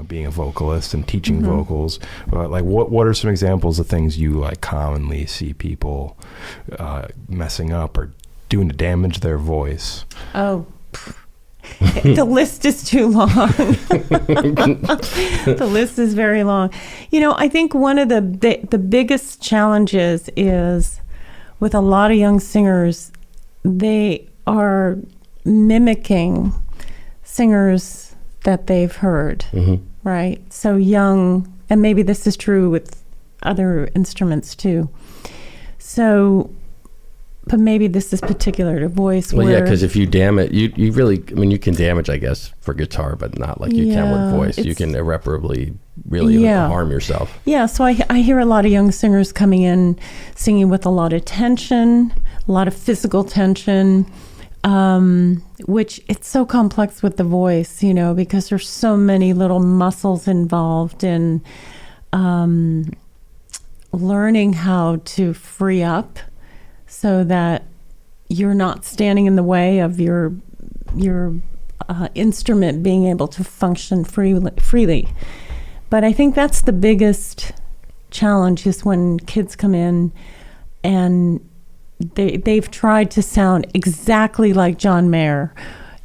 being a vocalist and teaching vocals, like what are some examples of things you like commonly see people messing up or doing to damage their voice? Oh, the list is too long. The list is very long. I think one of the biggest challenges is with a lot of young singers, they are mimicking singers that they've heard, right? So young, and maybe this is true with other instruments too. So, but maybe this is particular to voice. Well, yeah, because if you dam it, you really, you can damage, I guess, for guitar, but not like you can with voice. You can irreparably really harm yourself. Yeah, so I hear a lot of young singers coming in, singing with a lot of tension, a lot of physical tension, which it's so complex with the voice, because there's so many little muscles involved in learning how to free up so that you're not standing in the way of your instrument being able to function freely. But I think that's the biggest challenge, is when kids come in and they've tried to sound exactly like John Mayer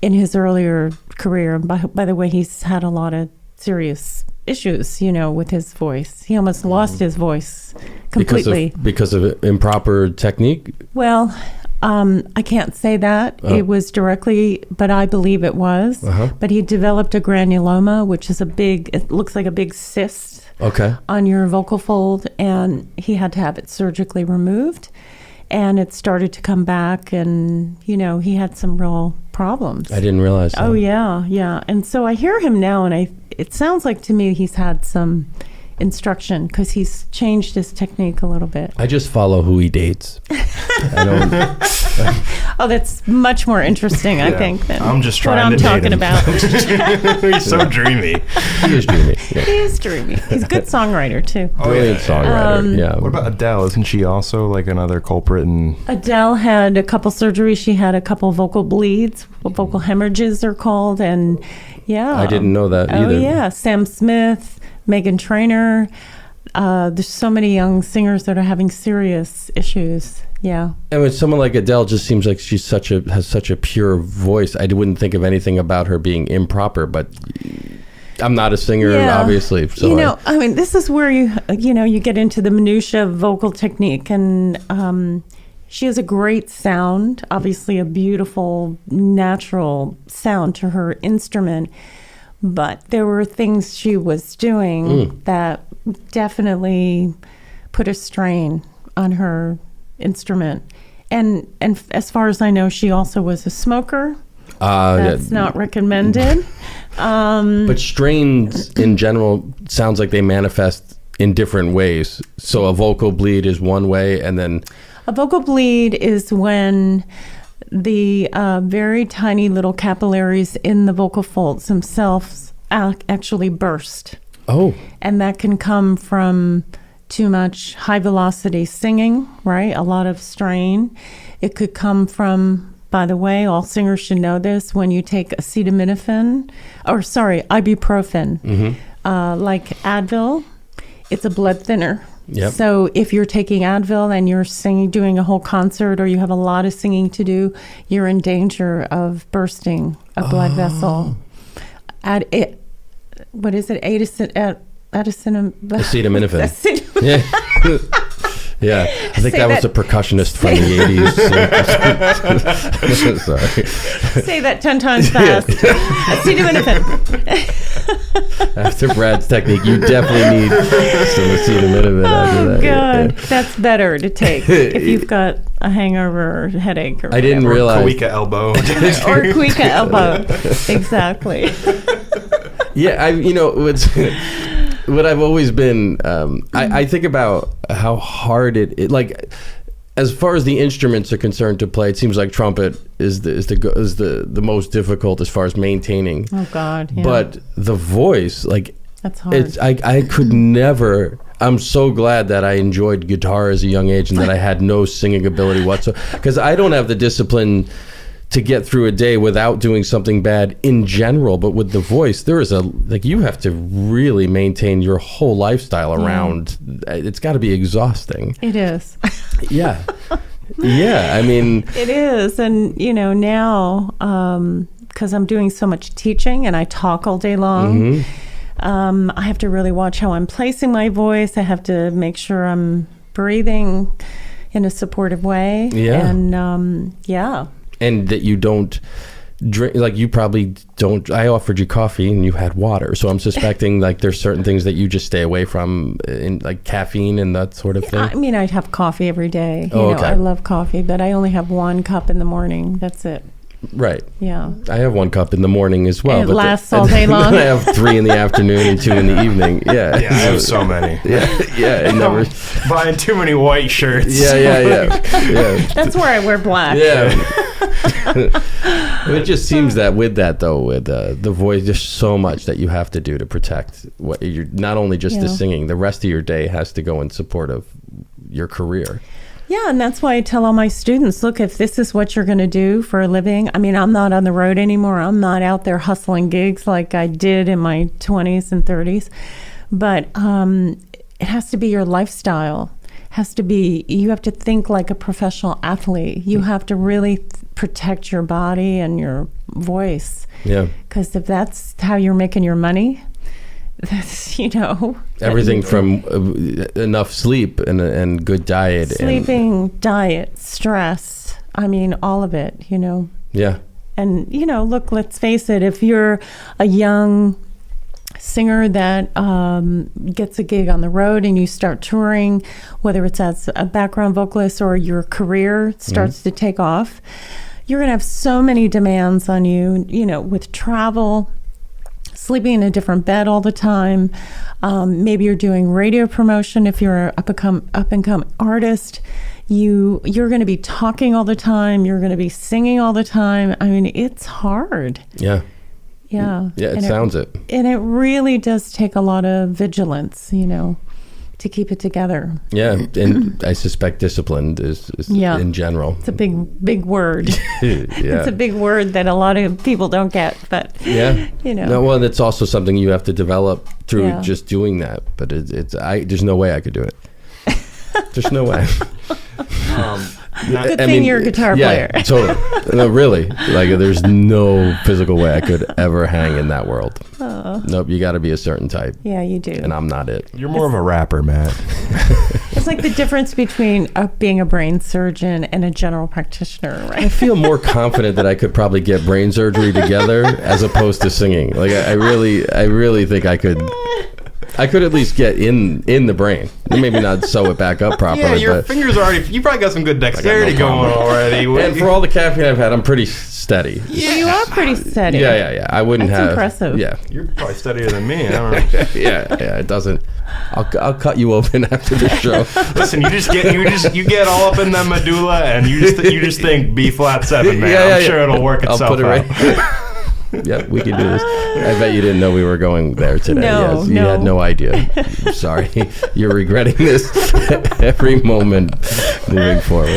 in his earlier career. By the way, he's had a lot of serious issues, with his voice. He almost lost his voice completely. Because of improper technique? Well, I can't say that. It was directly, but I believe it was. But he developed a granuloma, which is it looks like a big cyst on your vocal fold, and he had to have it surgically removed. And it started to come back, and, he had some real problems. I didn't realize that. Oh, yeah. And so I hear him now, and it sounds like to me he's had some instruction, because he's changed his technique a little bit. I just follow who he dates. I don't. Oh, that's much more interesting, I think, than I'm just trying what I'm to talking date him. about. He's so dreamy. He is dreamy. Yeah. He is dreamy. He's a good songwriter, too. Brilliant songwriter, yeah. What about Adele? Isn't she also like another culprit? Adele had a couple surgeries. She had a couple vocal bleeds, what vocal hemorrhages are called, and I didn't know that either. Oh, yeah. Sam Smith, Meghan Trainor. There's so many young singers that are having serious issues. Yeah. And with someone like Adele, just seems like she has such a pure voice. I wouldn't think of anything about her being improper, but I'm not a singer, obviously. So this is where you get into the minutia of vocal technique, and she has a great sound, obviously a beautiful, natural sound to her instrument. But there were things she was doing that definitely put a strain on her instrument. And as far as I know, she also was a smoker. That's not recommended. But strains in general sounds like they manifest in different ways. So a vocal bleed is one way, and then... A vocal bleed is when the very tiny little capillaries in the vocal folds themselves actually burst. Oh. And that can come from too much high velocity singing, right? A lot of strain. It could come from, by the way, all singers should know this, when you take ibuprofen, like Advil, it's a blood thinner. Yep. So if you're taking Advil and you're singing, doing a whole concert, or you have a lot of singing to do, you're in danger of bursting a blood vessel. What is it? Acetaminophen. Yeah, I think that was a percussionist from the 80s. Sorry. Say that 10 times fast. Acetaminophen. After Brad's technique, you definitely need some acetaminophen after that. Oh, God. Yeah. That's better to take if you've got a hangover or headache or whatever. I didn't realize. Or Cuica elbow. Or Cuica elbow. Exactly. Yeah, what I've always been, I think about how hard it like, as far as the instruments are concerned to play, it seems like trumpet is the most difficult as far as maintaining. Oh God! Yeah. But the voice, like, that's hard. I could never. I'm so glad that I enjoyed guitar as a young age and that I had no singing ability whatsoever, because I don't have the discipline to get through a day without doing something bad in general. But with the voice, there is you have to really maintain your whole lifestyle around. It's got to be exhausting. It is. Yeah. Yeah. I mean, it is. And, now, because I'm doing so much teaching and I talk all day long, I have to really watch how I'm placing my voice. I have to make sure I'm breathing in a supportive way. Yeah. And, and that you don't drink, like you probably don't. I offered you coffee and you had water, so I'm suspecting like there's certain things that you just stay away from, in like caffeine and that sort of thing. I mean, I'd have coffee every day. Okay. I love coffee, but I only have 1 cup in the morning. That's it. Right. Yeah. I have 1 cup in the morning as well. And it lasts all day long. I have 3 in the afternoon and 2 in the evening. Yeah. Yeah, I have so many. Yeah. It never. Buying too many white shirts. Yeah. That's where I wear black. Yeah. It just seems that with that though, with the voice, there's so much that you have to do to protect what you're, not only just the singing, the rest of your day has to go in support of your career. Yeah, and that's why I tell all my students, look, if this is what you're going to do for a living, I mean, I'm not on the road anymore. I'm not out there hustling gigs like I did in my 20s and 30s. But it has to be your lifestyle. You have to think like a professional athlete. You have to really protect your body and your voice. Yeah. Because if that's how you're making your money, that's, everything from enough sleep and good diet, sleeping, diet, stress, I mean, all of it, Yeah. And look, let's face it, if you're a young singer that gets a gig on the road and you start touring, whether it's as a background vocalist or your career starts to take off, you're going to have so many demands on you, with travel, sleeping in a different bed all the time. Maybe you're doing radio promotion. If you're an up and come artist, you're going to be talking all the time. You're going to be singing all the time. I mean, it's hard. Yeah. Yeah. Yeah, it sounds it. And it really does take a lot of vigilance, to keep it together. Yeah, and I suspect disciplined is in general. It's a big word. Yeah. It's a big word that a lot of people don't get, but No, well, it's also something you have to develop through just doing that. But there's no way I could do it. There's no way. Good thing you're a guitar player. Yeah, totally. No, really. Like, there's no physical way I could ever hang in that world. Nope, you got to be a certain type. Yeah, you do. And I'm not it. You're more of a rapper, Matt. It's like the difference between being a brain surgeon and a general practitioner, right? I feel more confident that I could probably get brain surgery together as opposed to singing. Like, I really think I could at least get in the brain. Maybe not sew it back up properly. Yeah, your fingers are already. You probably got some good dexterity going already. And for all the caffeine I've had, I'm pretty steady. Yeah, you are pretty steady. Yeah. I wouldn't That's have. impressive. Yeah, you're probably steadier than me. I don't know. yeah. It doesn't. I'll cut you open after the show. Listen, you get all up in the medulla, and you just think B flat 7, man. I'm sure it'll work itself I'll put it out. right. Yeah, we can do this. I bet you didn't know we were going there today. No, You had no idea. I'm sorry. You're regretting this every moment moving forward.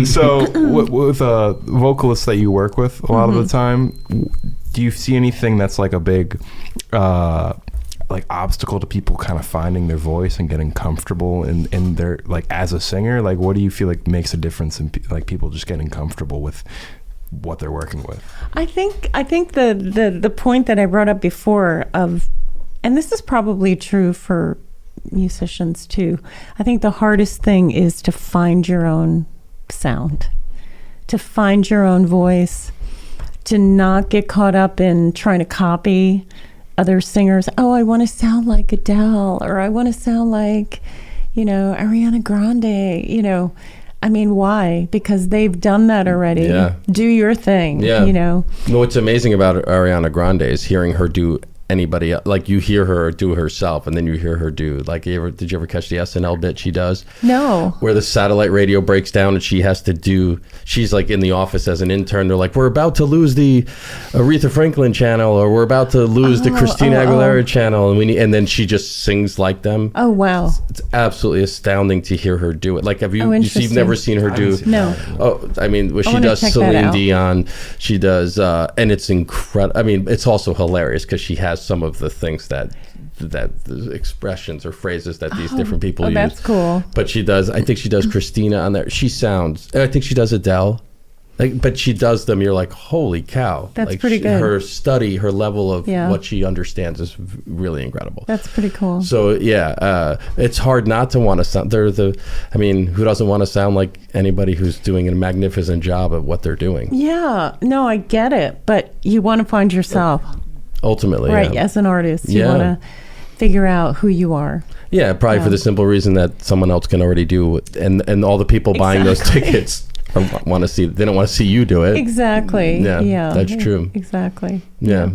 So with vocalists that you work with a lot of the time, do you see anything that's like a big like obstacle to people kind of finding their voice and getting comfortable in their, like, as a singer? Like, what do you feel like makes a difference in like people just getting comfortable with what they're working with? I think the point that I brought up before of, and this is probably true for musicians too, I think the hardest thing is to find your own sound, to find your own voice, to not get caught up in trying to copy other singers. Oh, I want to sound like Adele, or I want to sound like, Ariana Grande, I mean, why? Because they've done that already. Yeah. Do your thing, Yeah. What's amazing about Ariana Grande is hearing her do anybody else. Like you hear her do herself, and then you hear her do like. Did you ever catch the SNL bit she does? No. Where the satellite radio breaks down and she has to do. She's like in the office as an intern. They're like, we're about to lose the Aretha Franklin channel, or we're about to lose the Christina Aguilera channel, and then she just sings like them. Oh wow! It's absolutely astounding to hear her do it. Like, have you? You've never seen her do? No. Oh, I mean, she does Celine Dion. She does, and it's incredible. I mean, it's also hilarious because she has some of the things that the expressions or phrases that these different people use. That's cool. But she does. I think she does Christina on there. She sounds. I think she does Adele. But she does them. You're like, holy cow! That's like pretty good. Her study, her level of what she understands is really incredible. That's pretty cool. So it's hard not to want to sound. I mean, who doesn't want to sound like anybody who's doing a magnificent job at what they're doing? Yeah, no, I get it. But you want to find yourself. Ultimately, right? As an artist, you want to figure out who you are. Yeah, probably for the simple reason that someone else can already do, and all the people buying those tickets. They don't want to see you do it. Exactly. Yeah, that's true. Exactly. Yeah.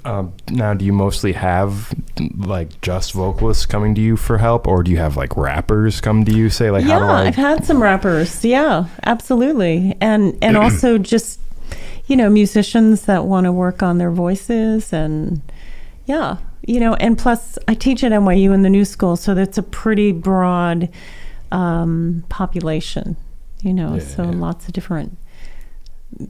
Now, do you mostly have like just vocalists coming to you for help, or do you have like rappers come to you say like, how do I? I've had some rappers. Yeah, absolutely, and also just musicians that want to work on their voices, and and plus I teach at NYU in the New School, so that's a pretty broad population. So lots of different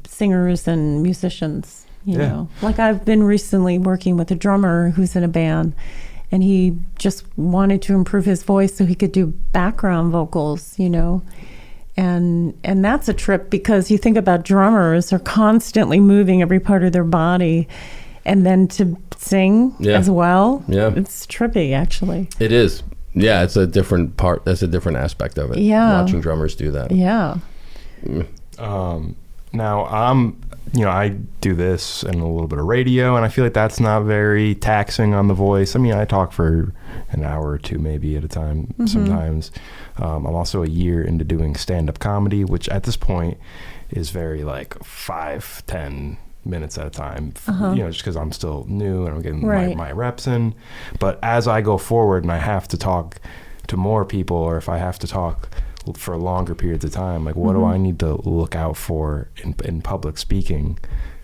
singers and musicians, you know. Like I've been recently working with a drummer who's in a band, and he just wanted to improve his voice so he could do background vocals, And that's a trip, because you think about drummers are constantly moving every part of their body, and then to sing as well. Yeah. It's trippy, actually. It is. Yeah, it's a different part. That's a different aspect of it. Yeah. Watching drummers do that. Yeah. Now I do this and a little bit of radio, and I feel like that's not very taxing on the voice. I mean, I talk for an hour or two maybe at a time sometimes. I'm also a year into doing stand-up comedy, which at this point is very like 5-10 minutes at a time, just because I'm still new and I'm getting my reps in. But as I go forward and I have to talk to more people, or if I have to talk for longer periods of time, like what do I need to look out for in public speaking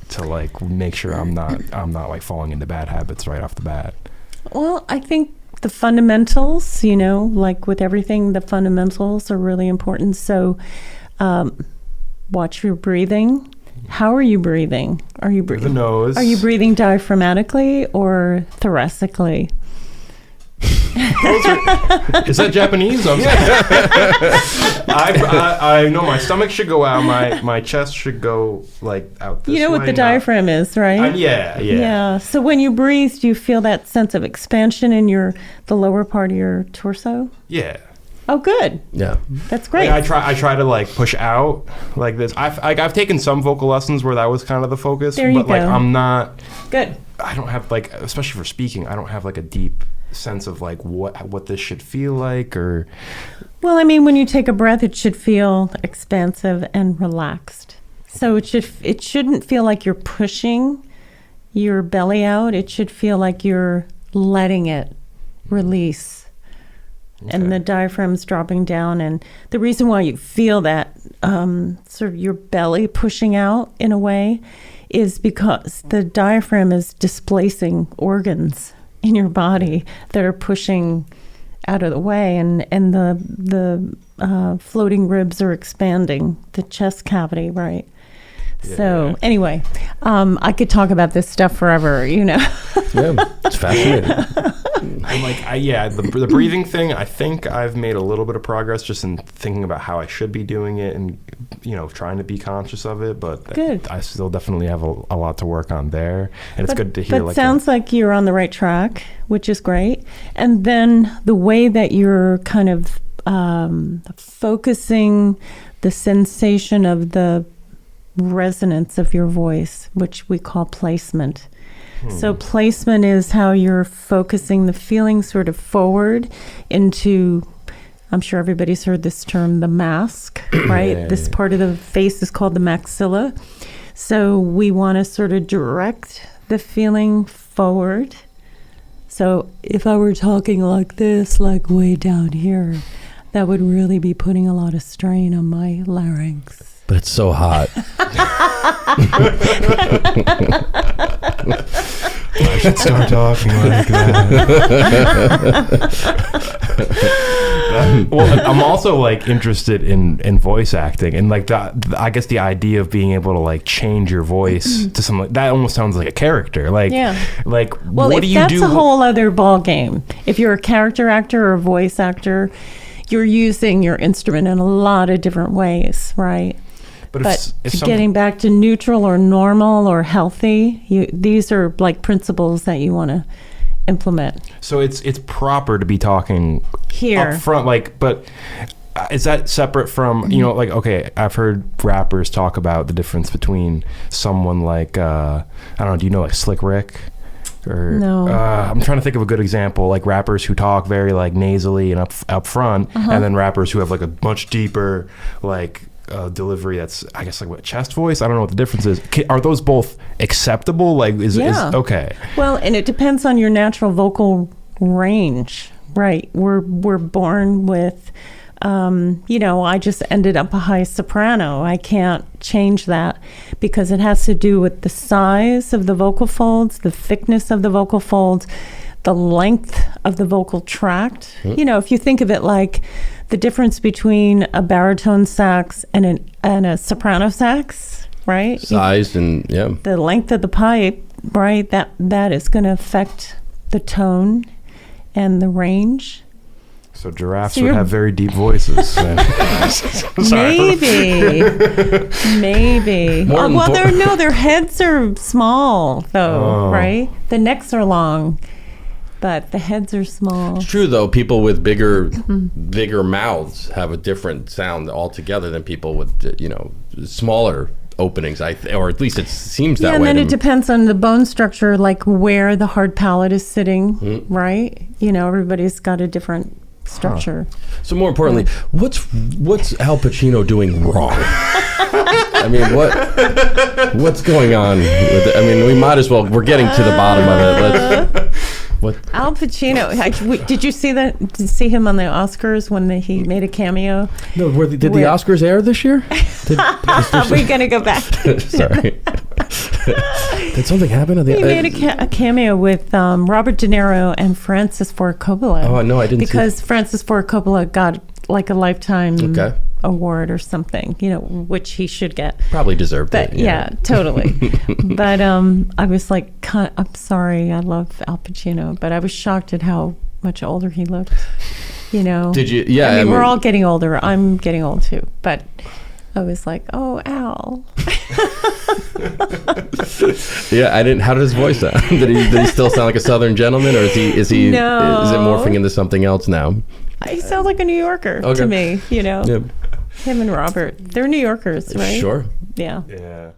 to like make sure I'm not like falling into bad habits right off the bat? Well, I think the fundamentals, like with everything, the fundamentals are really important. So watch your breathing. How are you breathing? Are you breathing the nose? Are you breathing diaphragmatically or thoracically? Is that Japanese? I know my stomach should go out. My chest should go like out this way. You know what the diaphragm is, right? Yeah. So when you breathe, do you feel that sense of expansion in the lower part of your torso? Yeah. Oh, good. Yeah, that's great. Like I try to like push out like this. I've taken some vocal lessons where that was kind of the focus, but like I'm not good. I don't have like, especially for speaking, I don't have like a deep sense of like what this should feel like, or. Well, I mean, when you take a breath, it should feel expansive and relaxed. So it shouldn't feel like you're pushing your belly out. It should feel like you're letting it release. Okay. And the diaphragm's dropping down, and the reason why you feel that sort of your belly pushing out in a way is because the diaphragm is displacing organs in your body that are pushing out of the way, and the floating ribs are expanding the chest cavity, right? Yeah. So anyway, I could talk about this stuff forever, Yeah, it's fascinating. I'm like, the breathing thing, I think I've made a little bit of progress just in thinking about how I should be doing it and, trying to be conscious of it. But good. I still definitely have a lot to work on there. And it's good to hear. But sounds like you're on the right track, which is great. And then the way that you're kind of focusing the sensation of the resonance of your voice, which we call placement. So placement is how you're focusing the feeling sort of forward into, I'm sure everybody's heard this term, the mask, right? This part of the face is called the maxilla. So we want to sort of direct the feeling forward So if I were talking like this, like way down here, that would really be putting a lot of strain on my larynx. But it's so hot. I should start talking like that. Well, I'm also like interested in voice acting and like I guess the idea of being able to like change your voice to something that almost sounds like a character. Like, like well, what do you do? That's a whole other ball game. If you're a character actor or a voice actor, you're using your instrument in a lot of different ways, right? But getting back to neutral or normal or healthy, these are like principles that you want to implement. So it's proper to be talking here up front, like, but is that separate from, you know, like, okay, I've heard rappers talk about the difference between someone like, I don't know, do you know like Slick Rick? Or, no. I'm trying to think of a good example, like rappers who talk very like nasally and up front, and then rappers who have like a much deeper like delivery that's, I guess, like what, chest voice? I don't know what the difference is. Are those both acceptable? Like, is okay. Well, and it depends on your natural vocal range, right? We're born with, you know, I just ended up a high soprano. I can't change that because it has to do with the size of the vocal folds, the thickness of the vocal folds, the length of the vocal tract. You know, if you think of it like the difference between a baritone sax and a soprano sax, right? Size and the length of the pipe, right? That is going to affect the tone and the range. So giraffes would have very deep voices. Maybe. Well, their heads are small though, right? The necks are long. But the heads are small. It's true, though. People with bigger mouths have a different sound altogether than people with, you know, smaller openings. Or at least it seems that way. And then it depends on the bone structure, like where the hard palate is sitting, right? You know, everybody's got a different structure. So more importantly, what's Al Pacino doing wrong? I mean, what's going on with it? I mean, we might as well. We're getting to the bottom of it. What? Al Pacino. Did you see that? Did you see him on the Oscars when he made a cameo? No. Did the Oscars air this year? Are we gonna go back? Sorry. Did something happen? He made a cameo with Robert De Niro and Francis Ford Coppola. Oh no, I didn't. Because Francis Ford Coppola got like a lifetime award or something, you know, which he should get. Probably deserved it. Yeah, totally. But I was like, I'm sorry, I love Al Pacino, but I was shocked at how much older he looked. You know. Did you? Yeah. I mean, we're all getting older. I'm getting old too, but I was like, oh, Al. Yeah, I didn't. How did his voice sound? Did he still sound like a Southern gentleman, or is it morphing into something else now? He sounds like a New Yorker to me, you know. Yep. Him and Robert, they're New Yorkers, right? Sure. Yeah. Yeah.